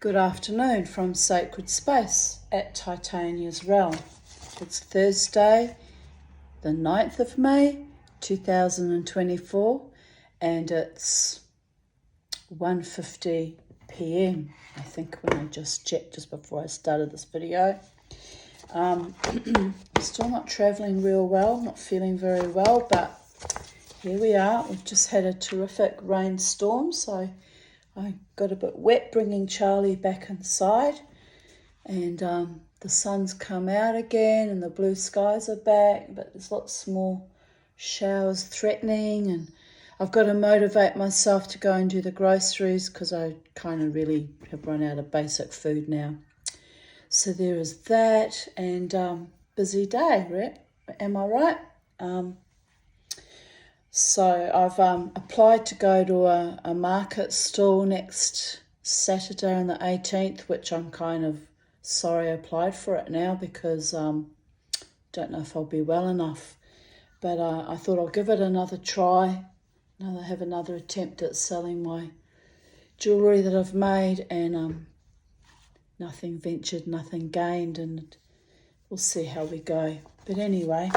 Good afternoon from Sacred Space at Titania's Realm. It's Thursday, the 9th of May, 2024, and it's 1:50 p.m. I think when I just checked just before I started this video. I'm still not travelling real well, not feeling very well, but here we are. We've just had a terrific rainstorm, so I got a bit wet bringing Charlie back inside, and the sun's come out again and the blue skies are back, but there's lots more showers threatening, and I've got to motivate myself to go and do the groceries because I kind of really have run out of basic food now. So there is that, and busy day, right? Am I right? So I've applied to go to a market stall next Saturday on the 18th, which I'm kind of sorry I applied for it now because don't know if I'll be well enough. But I thought I'll give it another try, have another attempt at selling my jewellery that I've made, and nothing ventured, nothing gained, and we'll see how we go. But anyway,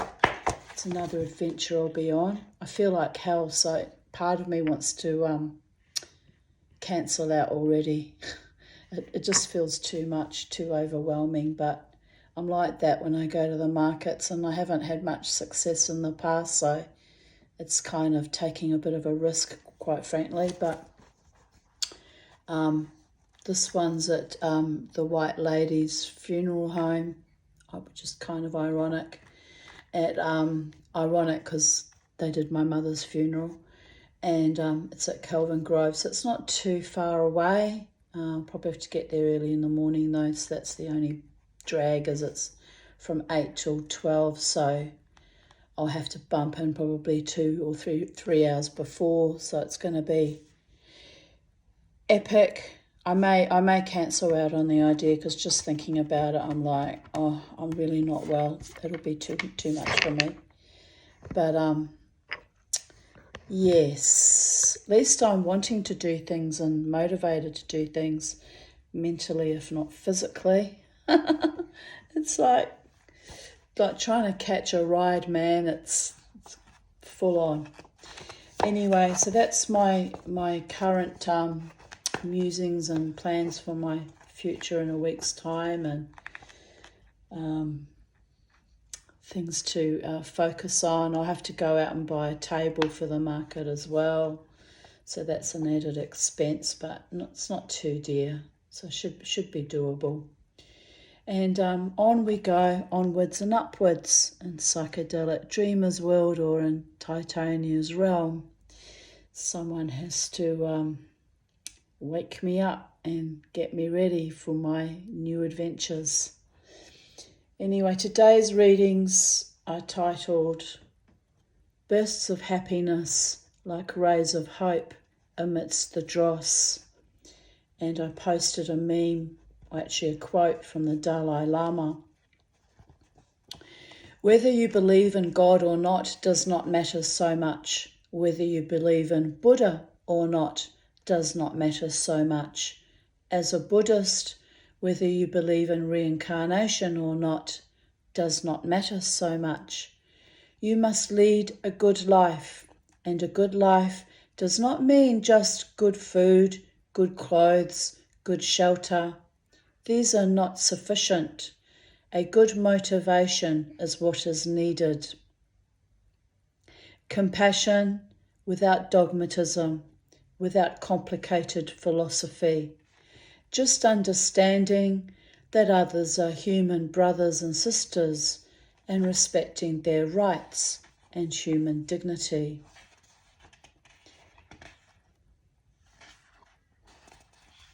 it's another adventure I'll be on. I feel like hell, so part of me wants to cancel out already. It just feels too much, too overwhelming, but I'm like that when I go to the markets, and I haven't had much success in the past, so it's kind of taking a bit of a risk, quite frankly. But this one's at the White Lady's funeral home, which is kind of ironic. Ironic because they did my mother's funeral, and it's at Kelvin Grove, so it's not too far away. Probably have to get there early in the morning though, so that's the only drag, is it's from 8 till 12, so I'll have to bump in probably 2 or 3 hours before, so it's going to be epic. I may cancel out on the idea because just thinking about it, I'm like, oh, I'm really not well. It'll be too much for me. But yes, at least I'm wanting to do things and motivated to do things mentally, if not physically. It's like trying to catch a ride, man. It's full on. Anyway, so that's my current musings and plans for my future in a week's time, and things to focus on. I'll have to go out and buy a table for the market as well, so that's an added expense, but it's not too dear, so should be doable. And on we go, onwards and upwards in Psychedelic Dreamers World, or in Titania's Realm. Someone has to wake me up and get me ready for my new adventures. Anyway, today's readings are titled Bursts of Happiness Like Rays of Hope Amidst the Dross. And I posted a meme, actually a quote from the Dalai Lama. Whether you believe in God or not does not matter so much. Whether you believe in Buddha or not does not matter so much. As a Buddhist, whether you believe in reincarnation or not does not matter so much. You must lead a good life, and a good life does not mean just good food, good clothes, good shelter. These are not sufficient. A good motivation is what is needed. Compassion without dogmatism, without complicated philosophy. Just understanding that others are human brothers and sisters, and respecting their rights and human dignity.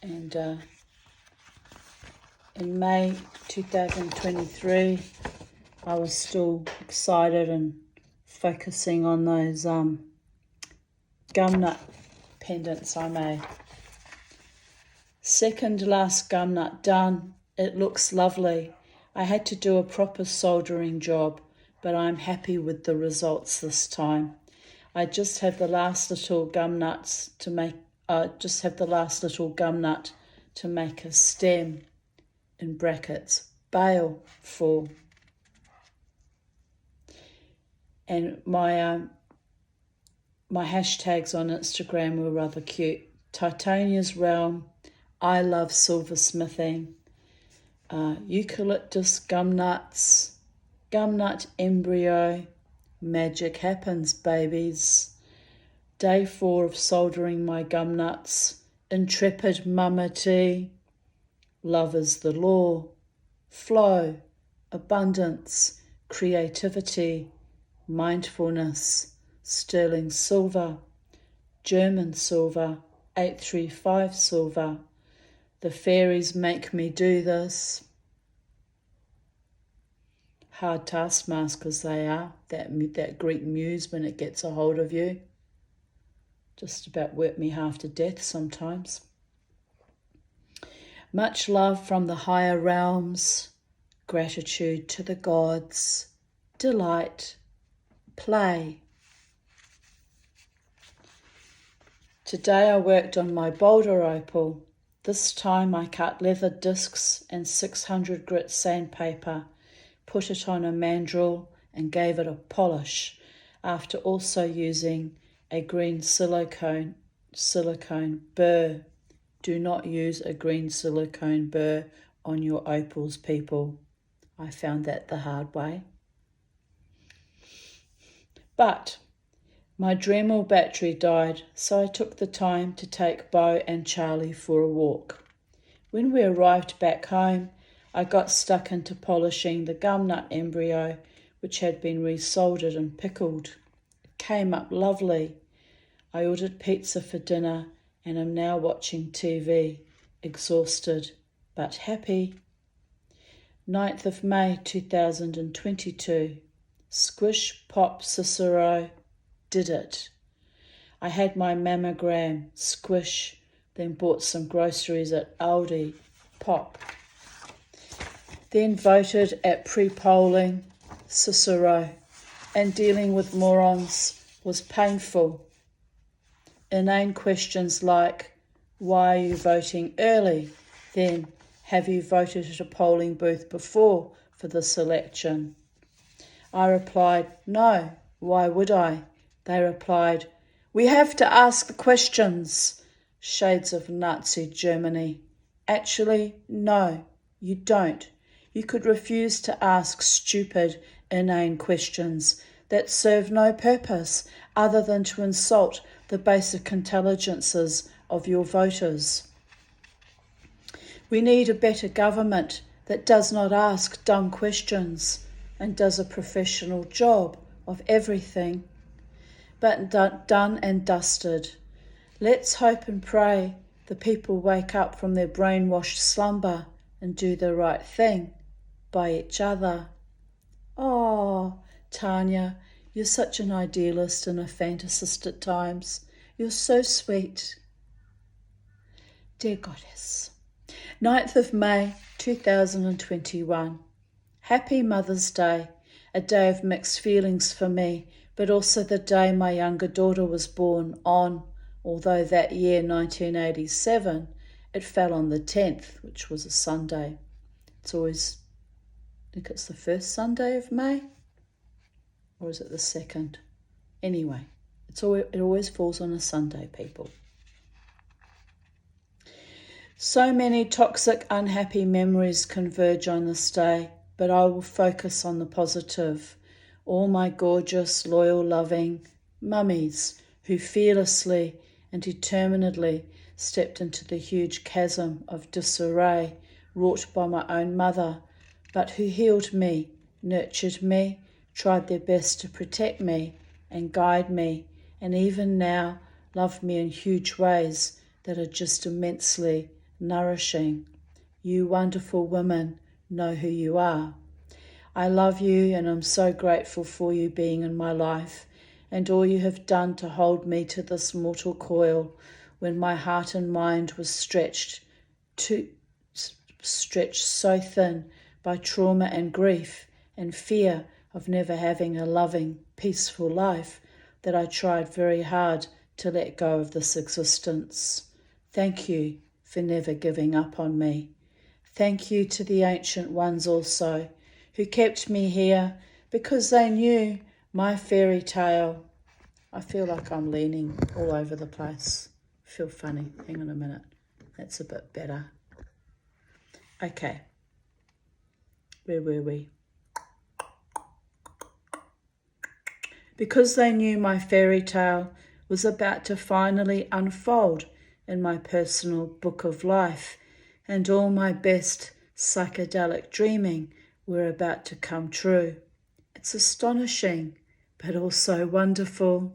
And in May 2023, I was still excited and focusing on those gumnut pendants I made. Second last gumnut done. It looks lovely. I had to do a proper soldering job, but I'm happy with the results this time. I just have the last little gumnut to make a stem, in brackets, baleful. And my hashtags on Instagram were rather cute. Titania's Realm, I love silversmithing, eucalyptus gumnuts, gumnut embryo, magic happens, babies. Day 4 of soldering my gumnuts, intrepid mumity, love is the law, flow, abundance, creativity, mindfulness, sterling silver, German silver, 835 silver. The fairies make me do this. Hard taskmasters they are, that Greek muse when it gets a hold of you. Just about work me half to death sometimes. Much love from the higher realms, gratitude to the gods, delight, play. Today I worked on my boulder opal. This time I cut leather discs and 600 grit sandpaper, put it on a mandrel and gave it a polish after also using a green silicone burr. Do not use a green silicone burr on your opals, people. I found that the hard way. But my Dremel battery died, so I took the time to take Bo and Charlie for a walk. When we arrived back home, I got stuck into polishing the gumnut embryo, which had been resoldered and pickled. It came up lovely. I ordered pizza for dinner and am now watching TV, exhausted but happy. 9th of May 2022. Squish Pop Cicero did it. I had my mammogram, squish, then bought some groceries at Aldi, pop. Then voted at pre-polling, Cicero, and dealing with morons was painful. Inane questions like, why are you voting early? Then, have you voted at a polling booth before for this election? I replied, no, why would I? They replied, we have to ask the questions. Shades of Nazi Germany. Actually, no, you don't. You could refuse to ask stupid, inane questions that serve no purpose other than to insult the basic intelligences of your voters. We need a better government that does not ask dumb questions and does a professional job of everything. But done and dusted. Let's hope and pray the people wake up from their brainwashed slumber and do the right thing by each other. Oh, Tanya, you're such an idealist and a fantasist at times. You're so sweet. Dear Goddess. 9th of May 2021. Happy Mother's Day, a day of mixed feelings for me, but also the day my younger daughter was born on, although that year, 1987, it fell on the 10th, which was a Sunday. It's always, I think it's the first Sunday of May, or is it the second? Anyway, it always falls on a Sunday, people. So many toxic, unhappy memories converge on this day, but I will focus on the positive. All my gorgeous, loyal, loving mummies who fearlessly and determinedly stepped into the huge chasm of disarray wrought by my own mother, but who healed me, nurtured me, tried their best to protect me and guide me, and even now love me in huge ways that are just immensely nourishing. You wonderful women know who you are. I love you and I'm so grateful for you being in my life and all you have done to hold me to this mortal coil when my heart and mind was stretched so thin by trauma and grief and fear of never having a loving, peaceful life that I tried very hard to let go of this existence. Thank you for never giving up on me. Thank you to the ancient ones also, who kept me here because they knew my fairy tale. I feel like I'm leaning all over the place. I feel funny. Hang on a minute. That's a bit better. Okay. Where were we? Because they knew my fairy tale was about to finally unfold in my personal book of life, and all my best psychedelic dreaming were about to come true. It's astonishing, but also wonderful.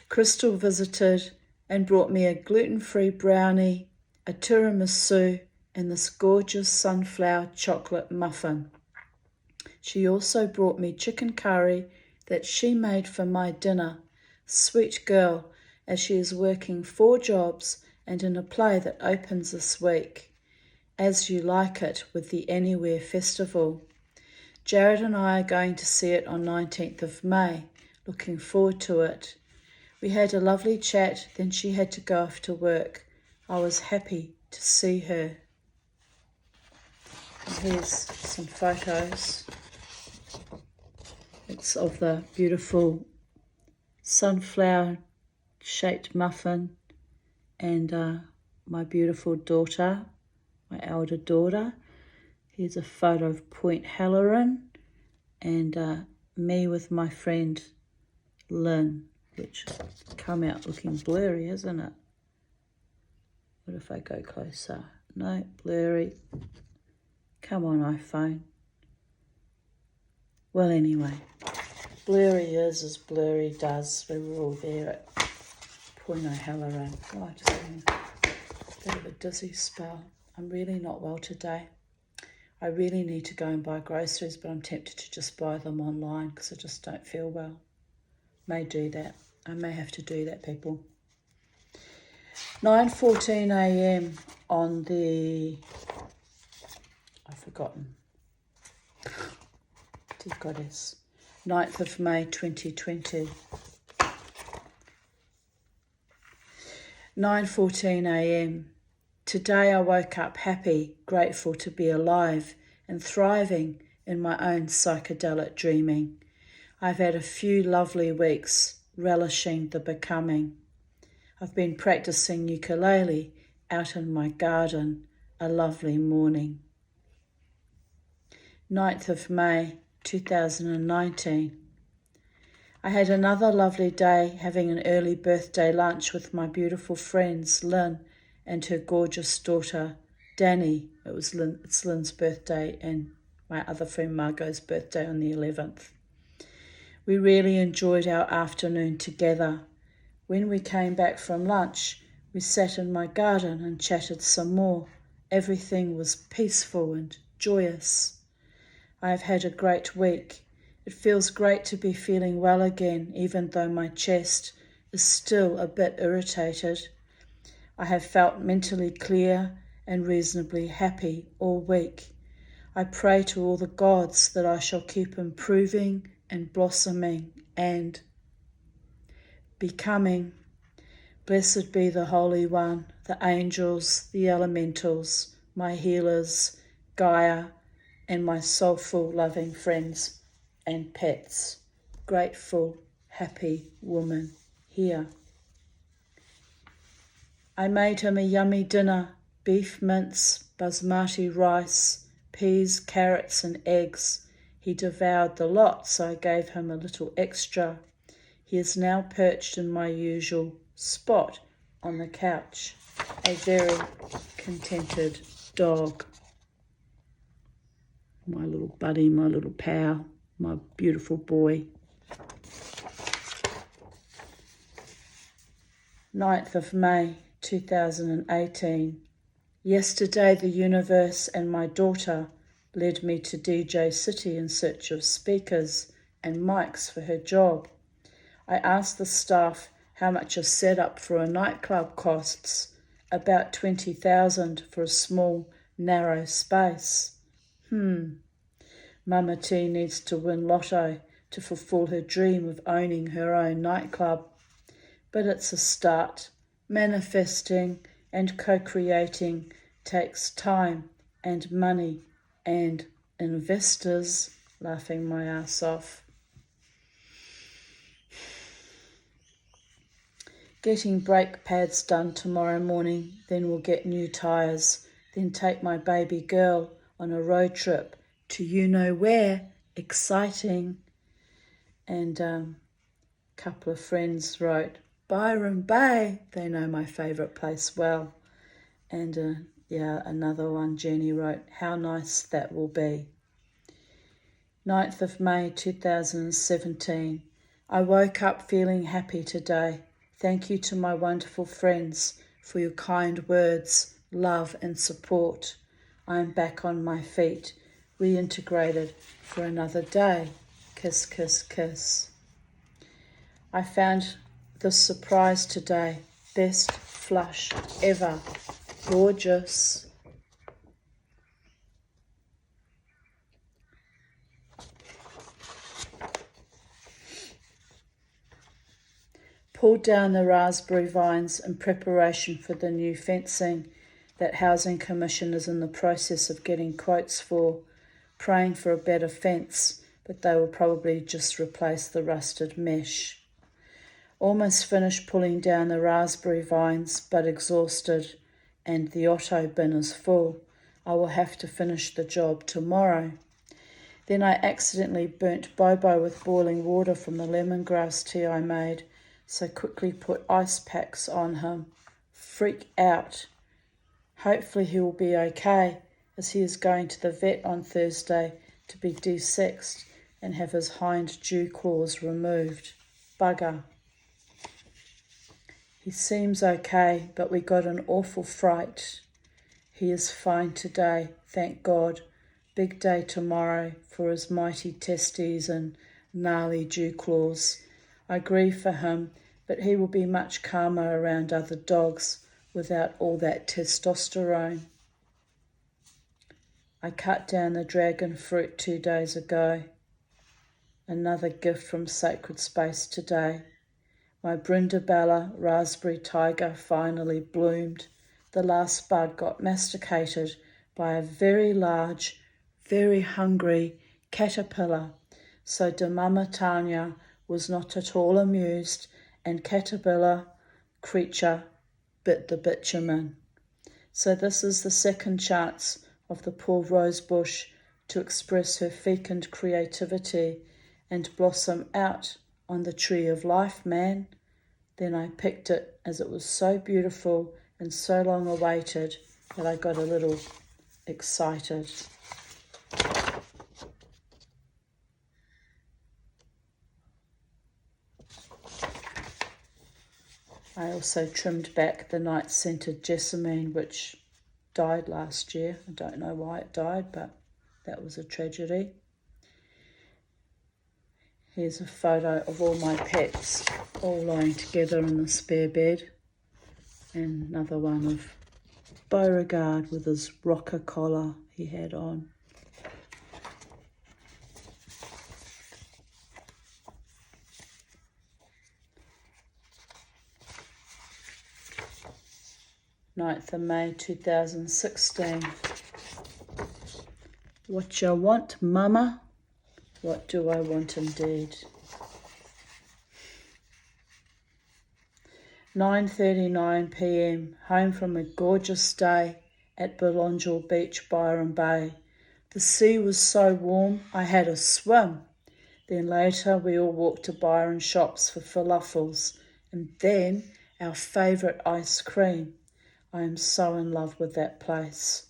Crystal visited and brought me a gluten-free brownie, a tiramisu, and this gorgeous sunflower chocolate muffin. She also brought me chicken curry that she made for my dinner. Sweet girl, as she is working 4 jobs and in a play that opens this week. As You Like It with the Anywhere Festival. Jared and I are going to see it on 19th of May. Looking forward to it. We had a lovely chat, then she had to go off to work. I was happy to see her. And here's some photos. It's of the beautiful sunflower-shaped muffin and my beautiful daughter, my elder daughter. Here's a photo of Point Halloran and me with my friend Lynn, which come out looking blurry, isn't it? What if I go closer? No, blurry. Come on, iPhone. Well, anyway, blurry is as blurry does. We were all there at Point O'Halloran. Oh, I just having a bit of a dizzy spell. I'm really not well today. I really need to go and buy groceries, but I'm tempted to just buy them online because I just don't feel well. May do that. I may have to do that, people. 9:14 a.m. on the... I've forgotten. Dear Goddess. 9th of May 2020. 9:14 a.m. Today I woke up happy, grateful to be alive and thriving in my own psychedelic dreaming. I've had a few lovely weeks relishing the becoming. I've been practicing ukulele out in my garden, a lovely morning. 9th of May 2019. I had another lovely day having an early birthday lunch with my beautiful friends Lynn and her gorgeous daughter Danny. It's Lynn's birthday and my other friend Margot's birthday on the 11th. We really enjoyed our afternoon together. When we came back from lunch, we sat in my garden and chatted some more. Everything was peaceful and joyous. I have had a great week. It feels great to be feeling well again, even though my chest is still a bit irritated. I have felt mentally clear and reasonably happy all week. I pray to all the gods that I shall keep improving and blossoming and becoming. Blessed be the Holy One, the angels, the elementals, my healers, Gaia, and my soulful, loving friends and pets. Grateful, happy woman here. I made him a yummy dinner, beef mince, basmati rice, peas, carrots and eggs. He devoured the lot, so I gave him a little extra. He is now perched in my usual spot on the couch, a very contented dog. My little buddy, my little pal, my beautiful boy. 9th of May 2018. Yesterday the universe and my daughter led me to DJ City in search of speakers and mics for her job. I asked the staff how much a setup for a nightclub costs, about 20,000 for a small, narrow space. Mama T needs to win lotto to fulfill her dream of owning her own nightclub. But it's a start. Manifesting and co-creating takes time and money and investors, laughing my ass off. Getting brake pads done tomorrow morning, then we'll get new tyres, then take my baby girl on a road trip to you know where. Exciting. And a couple of friends wrote, Byron Bay. They know my favourite place well. And another one, Jenny wrote, how nice that will be. 9th of May 2017. I woke up feeling happy today. Thank you to my wonderful friends for your kind words, love and support. I am back on my feet, reintegrated for another day. Kiss, kiss, kiss. I found this surprise today. Best flush ever. Gorgeous. Pulled down the raspberry vines in preparation for the new fencing that Housing Commission is in the process of getting quotes for, praying for a better fence, but they will probably just replace the rusted mesh. Almost finished pulling down the raspberry vines, but exhausted, and the Otto bin is full. I will have to finish the job tomorrow. Then I accidentally burnt Bobo with boiling water from the lemongrass tea I made, so quickly put ice packs on him. Freak out. Hopefully he will be okay, as he is going to the vet on Thursday to be de-sexed and have his hind dew claws removed. Bugger. He seems okay, but we got an awful fright. He is fine today, thank God. Big day tomorrow for his mighty testes and gnarly dew claws. I grieve for him, but he will be much calmer around other dogs without all that testosterone. I cut down the dragon fruit 2 days ago. Another gift from Sacred Space today. My Brindabella raspberry tiger finally bloomed. The last bud got masticated by a very large, very hungry caterpillar, so Mama Tanya was not at all amused, and caterpillar creature bit the bitumen. So this is the second chance of the poor rosebush to express her fecund creativity and blossom out on the tree of life, man. Then I picked it as it was so beautiful and so long awaited that I got a little excited. I also trimmed back the night-scented jessamine, which died last year. I don't know why it died, but that was a tragedy. Here's a photo of all my pets all lying together in the spare bed. And another one of Beauregard with his rocker collar he had on. Ninth of May 2016. What you want, mama? What do I want indeed? 9:39 p.m. Home from a gorgeous day at Belongil Beach, Byron Bay. The sea was so warm I had a swim. Then later we all walked to Byron shops for falafels and then our favourite ice cream. I am so in love with that place.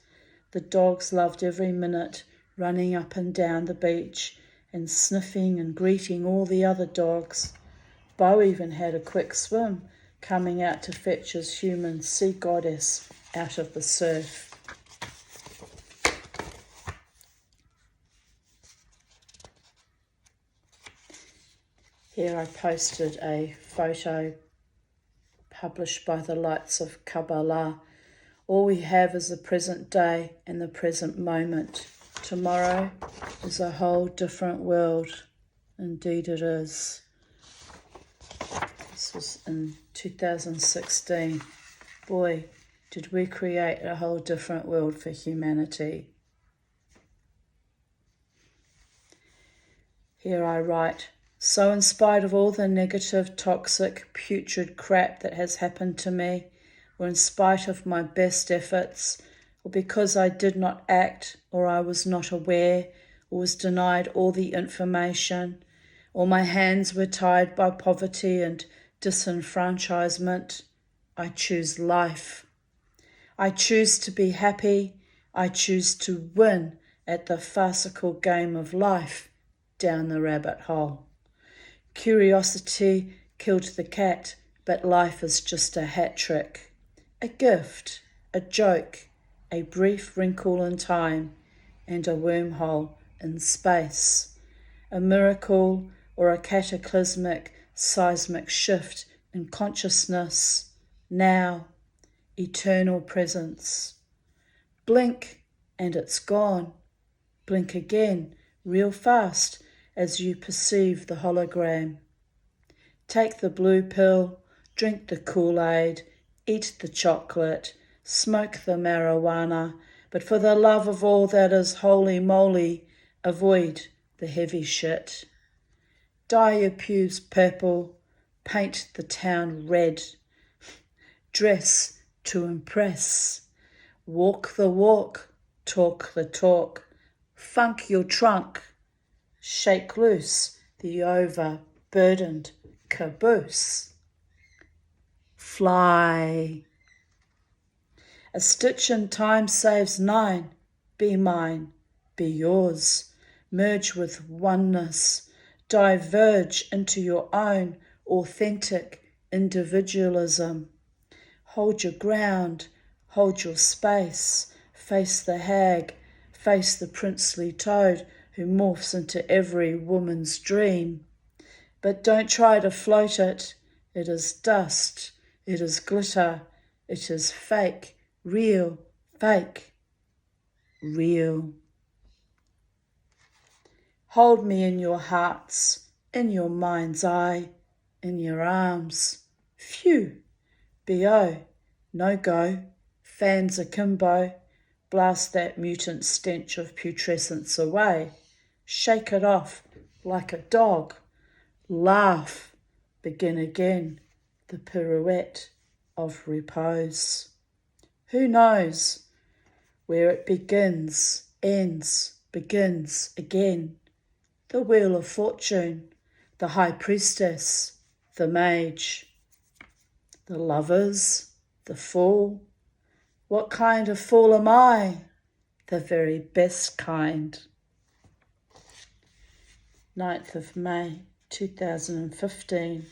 The dogs loved every minute, running up and down the beach and sniffing and greeting all the other dogs. Bo even had a quick swim, coming out to fetch his human sea goddess out of the surf. Here I posted a photo published by the Lights of Kabbalah. All we have is the present day and the present moment. Tomorrow is a whole different world. Indeed it is. This was in 2016. Boy, did we create a whole different world for humanity. Here I write, so in spite of all the negative, toxic, putrid crap that has happened to me, or in spite of my best efforts, or because I did not act, or I was not aware, or was denied all the information, or my hands were tied by poverty and disenfranchisement, I choose life. I choose to be happy. I choose to win at the farcical game of life down the rabbit hole. Curiosity killed the cat, but life is just a hat trick. A gift, a joke, a brief wrinkle in time, and a wormhole in space. A miracle or a cataclysmic seismic shift in consciousness. Now, eternal presence. Blink and it's gone. Blink again, real fast, as you perceive the hologram. Take the blue pill, drink the Kool-Aid, eat the chocolate, smoke the marijuana, but for the love of all that is holy moly, avoid the heavy shit. Dye your pubes purple, paint the town red, dress to impress, walk the walk, talk the talk, funk your trunk, shake loose the overburdened caboose. Fly. A stitch in time saves 9. Be mine, be yours. Merge with oneness. Diverge into your own authentic individualism. Hold your ground, hold your space. Face the hag, face the princely toad who morphs into every woman's dream. But don't try to float it. It is dust, it is glitter, it is fake, real, fake, real. Hold me in your hearts, in your mind's eye, in your arms. Phew, B.O., no go, fans akimbo. Blast that mutant stench of putrescence away. Shake it off like a dog. Laugh. Begin again the pirouette of repose. Who knows where it begins, ends, begins again? The wheel of fortune, the high priestess, the mage, the lovers, the fool. What kind of fool am I? The very best kind. 9th of May 2015,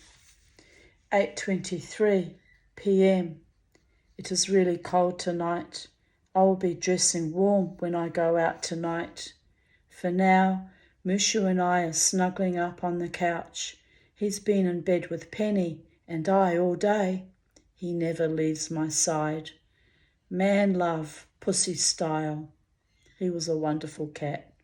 8:23 p.m. It is really cold tonight. I will be dressing warm when I go out tonight. For now, Mushu and I are snuggling up on the couch. He's been in bed with Penny and I all day. He never leaves my side. Man love, pussy style. He was a wonderful cat.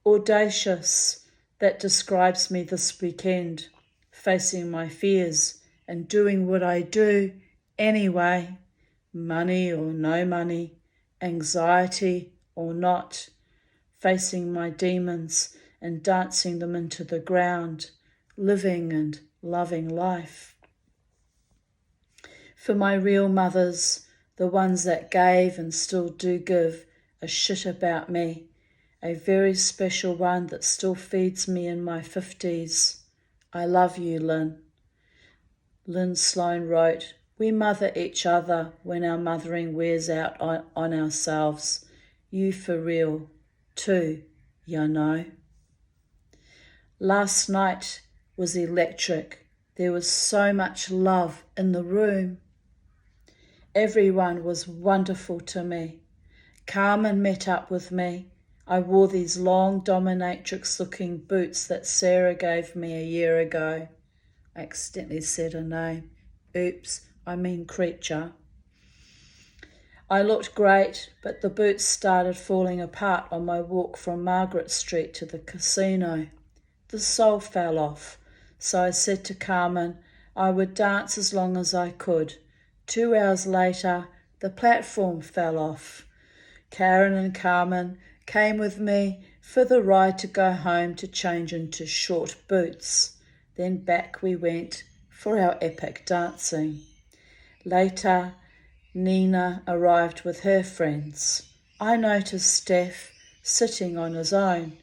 Audacious, that describes me this weekend, facing my fears and doing what I do anyway, money or no money, anxiety or not, facing my demons and dancing them into the ground, living and loving life. For my real mothers, the ones that gave and still do give a shit about me, a very special one that still feeds me in my 50s. I love you, Lynn. Lynn Sloan wrote, we mother each other when our mothering wears out on ourselves. You for real, too, you know. Last night was electric. There was so much love in the room. Everyone was wonderful to me. Carmen met up with me. I wore these long dominatrix-looking boots that Sarah gave me a year ago. I accidentally said her name. Oops, I mean creature. I looked great, but the boots started falling apart on my walk from Margaret Street to the casino. The sole fell off, so I said to Carmen, I would dance as long as I could. 2 hours later, the platform fell off. Karen and Carmen came with me for the ride to go home to change into short boots. Then back we went for our epic dancing. Later, Nina arrived with her friends. I noticed Steph sitting on his own.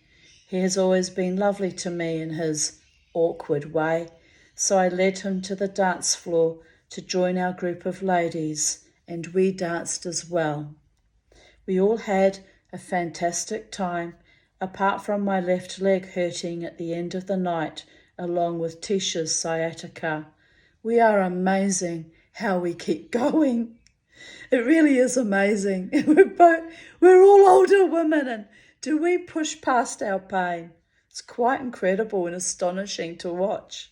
He has always been lovely to me in his awkward way, so I led him to the dance floor to join our group of ladies, and we danced as well. We all had a fantastic time, apart from my left leg hurting at the end of the night, along with Tisha's sciatica. We are amazing how we keep going. It really is amazing. We're all older women, and do we push past our pain? It's quite incredible and astonishing to watch.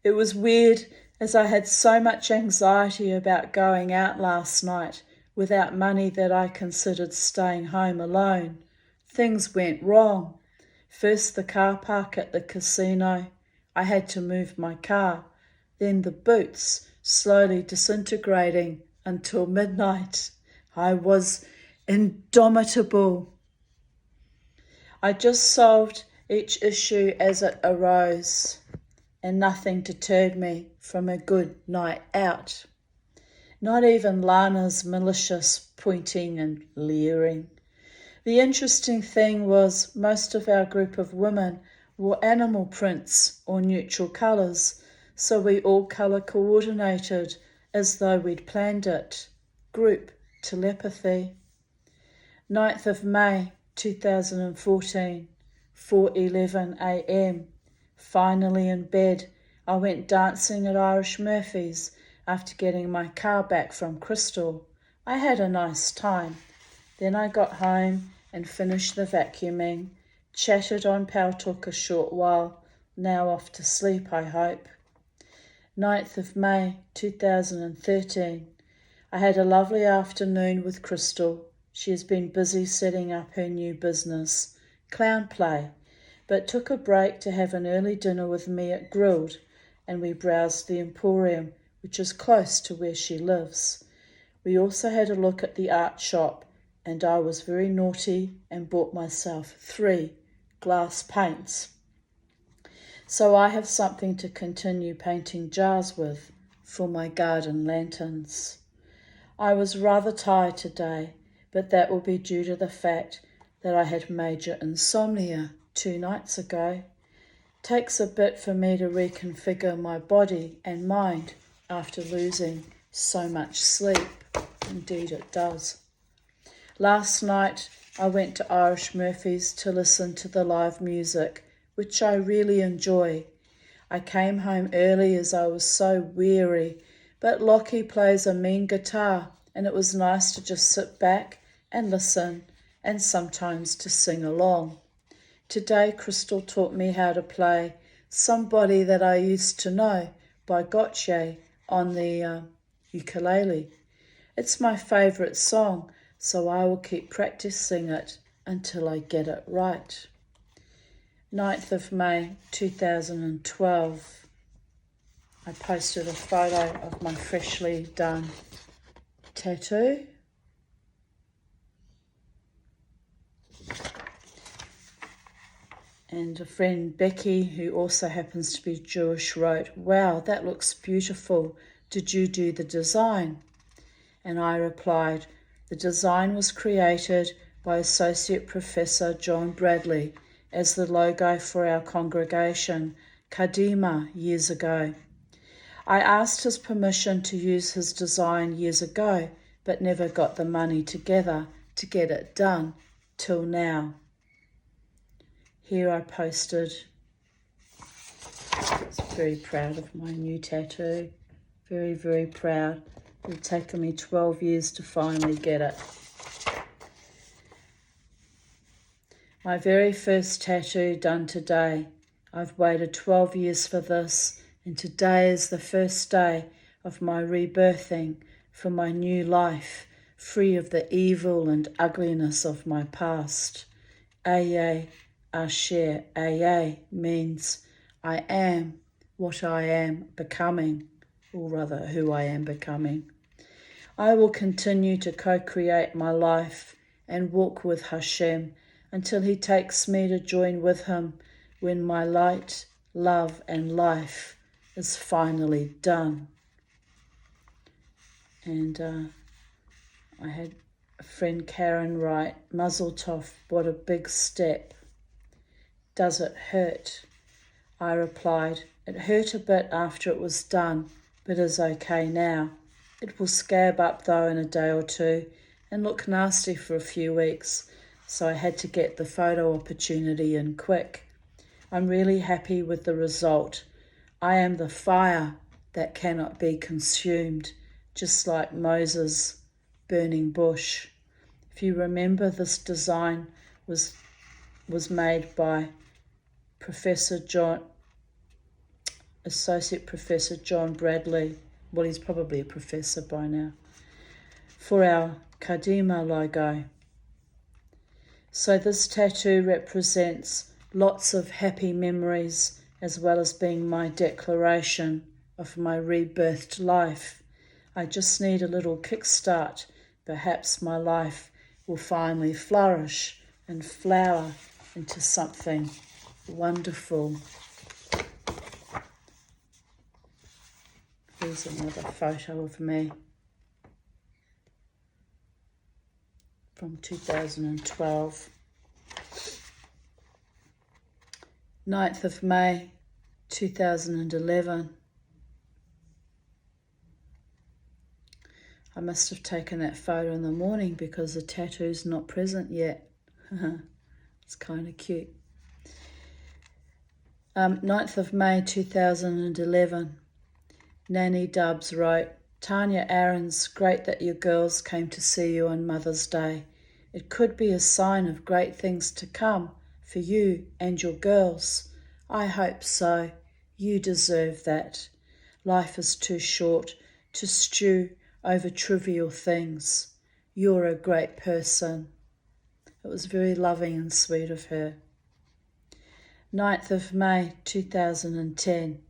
It was weird as I had so much anxiety about going out last night without money that I considered staying home alone. Things went wrong. First the car park at the casino. I had to move my car. Then the boots slowly disintegrating until midnight. I was indomitable. I just solved each issue as it arose, and nothing deterred me from a good night out. Not even Lana's malicious pointing and leering. The interesting thing was most of our group of women wore animal prints or neutral colours, so we all colour coordinated as though we'd planned it. Group telepathy. 9th of May 2014, 4:11 a.m. Finally in bed, I went dancing at Irish Murphy's after getting my car back from Crystal. I had a nice time. Then I got home and finished the vacuuming, chatted on Paltalk a short while, now off to sleep I hope. 9th of May 2013. I had a lovely afternoon with Crystal. She has been busy setting up her new business, Clown Play, but took a break to have an early dinner with me at Grilled, and we browsed the Emporium, which is close to where she lives. We also had a look at the art shop, and I was very naughty and bought myself 3 glass paints. So I have something to continue painting jars with for my garden lanterns. I was rather tired today, but that will be due to the fact that I had major insomnia 2 nights ago. Takes a bit for me to reconfigure my body and mind after losing so much sleep. Indeed it does. Last night I went to Irish Murphy's to listen to the live music, which I really enjoy. I came home early as I was so weary, but Lockie plays a mean guitar, and it was nice to just sit back and listen, and sometimes to sing along. Today Crystal taught me how to play Somebody That I Used to Know by Gotye on the ukulele. It's my favourite song, so I will keep practicing it until I get it right. 9th of May 2012. I posted a photo of my freshly done tattoo. And a friend, Becky, who also happens to be Jewish, wrote, "Wow, that looks beautiful. Did you do the design?" And I replied, "The design was created by Associate Professor John Bradley as the logo for our congregation, Kadima, years ago. I asked his permission to use his design years ago, but never got the money together to get it done till now." Here I posted. I was very proud of my new tattoo. Very, very proud. It's taken me 12 years to finally get it. My very first tattoo done today. I've waited 12 years for this, and today is the first day of my rebirthing for my new life, free of the evil and ugliness of my past. Asher, AA means I am what I am becoming, or rather who I am becoming. I will continue to co-create my life and walk with Hashem until He takes me to join with Him when my light, love and life is finally done. And I had a friend Karen write, Mazel Tov, what a big step. Does it hurt? I replied, it hurt a bit after it was done, but is okay now. It will scab up though in a day or two and look nasty for a few weeks, so I had to get the photo opportunity in quick. I'm really happy with the result. I am the fire that cannot be consumed, just like Moses' burning bush. If you remember, this design was made by Associate Professor John Bradley. Well, he's probably a professor by now. For our Kadima logo. So this tattoo represents lots of happy memories as well as being my declaration of my rebirthed life. I just need a little kickstart. Perhaps my life will finally flourish and flower into something wonderful. Here's another photo of me from 2012. 9th of May 2011. I must have taken that photo in the morning because the tattoo's not present yet. It's kind of cute. 9th of May 2011. Nanny Dubs wrote, Tanya Aarons, great that your girls came to see you on Mother's Day. It could be a sign of great things to come for you and your girls. I hope so. You deserve that. Life is too short to stew over trivial things. You're a great person. It was very loving and sweet of her. 9th of May 2010.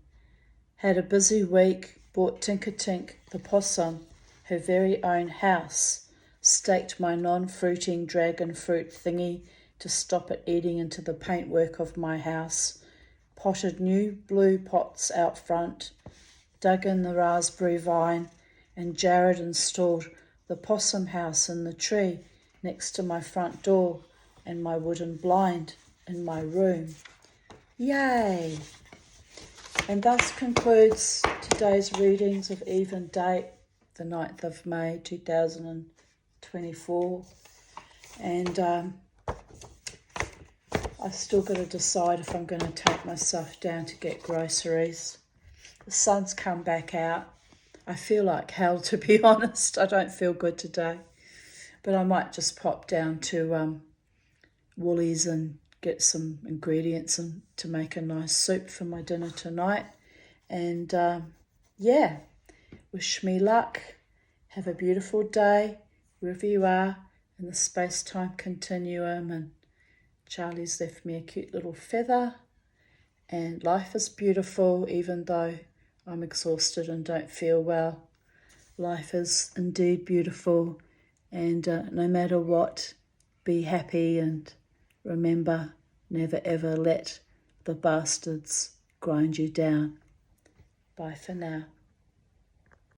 Had a busy week, bought Tinker Tink the possum her very own house, staked my non-fruiting dragon fruit thingy to stop it eating into the paintwork of my house, potted new blue pots out front, dug in the raspberry vine, and Jared installed the possum house in the tree next to my front door and my wooden blind in my room. Yay! And thus concludes today's readings of Even Date, the 9th of May 2024. And I've still got to decide if I'm going to take myself down to get groceries. The sun's come back out. I feel like hell, to be honest. I don't feel good today. But I might just pop down to Woolies and get some ingredients and to make a nice soup for my dinner tonight. And yeah, wish me luck. Have a beautiful day wherever you are in the space-time continuum. And Charlie's left me a cute little feather. And life is beautiful even though I'm exhausted and don't feel well. Life is indeed beautiful, and no matter what, be happy and remember, never ever let the bastards grind you down. Bye for now.